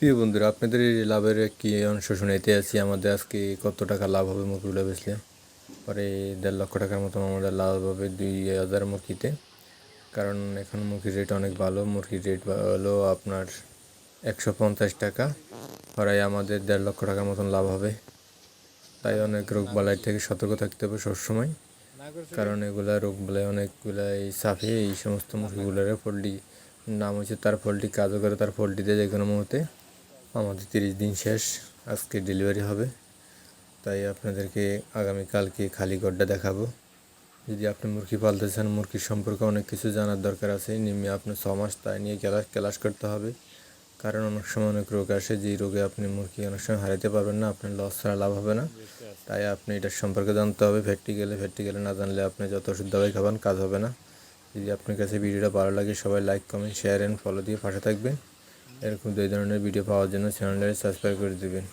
প্রিয় বন্ধুরা, আপনাদের এই লাভের কি অংশ শুনাইতে আছি। আমাদের আজকে কত টাকা লাভ হবে মুরগিগুলো বেচলে। পরে 1.5 লক্ষ টাকার মতো আমাদের লাভ হবে 2000 মুরগিতে। কারণ এখন মুরগির রেট অনেক ভালো। মুরগির রেট হলো আপনার 150 টাকা। পরে আমাদের 1.5 লক্ষ টাকার মতন লাভ হবে। তাই অনেক রোগ বালাই থেকে সতর্ক থাকতে হবে সবসময়। কারণ এগুলা রোগ বালাই অনেকগুলাই সাফে এই সমস্ত মুরগিগুলোর পোলট্রি নাম হচ্ছে তার পোলট্রি কাজও করে। তার পোলট্রিতে যে কোনো মুহূর্তে আমাদের 30 দিন শেষ, আজকে ডেলিভারি হবে। তাই আপনাদেরকে আগামীকালকে খালি গড্ডা দেখাবো। যদি আপনি মুরগি পালতে চান, মুরগির সম্পর্কে অনেক কিছু জানার দরকার আছে। নিম্নে আপনার 6 মাস তাই নিয়ে ক্লাস করতে হবে। কারণ অনেক সময় অনেক রোগ আসে, যেই রোগে আপনি মুরগি অনেক সময় হারাতে পারবেন না, আপনার লস ছাড়া লাভ হবে না। তাই আপনি এটার সম্পর্কে জানতে হবে। প্র্যাকটিক্যালে না জানলে আপনি যত ওষুধ দবাই খাবেন কাজ হবে না। যদি আপনার কাছে ভিডিওটা ভালো লাগে, সবাই like, comment, share and follow দিয়ে পাশে থাকবেন। এরকম 2 ধরনের ভিডিও পাওয়ার জন্য চ্যানেলটা সাবস্ক্রাইব করে দেবেন।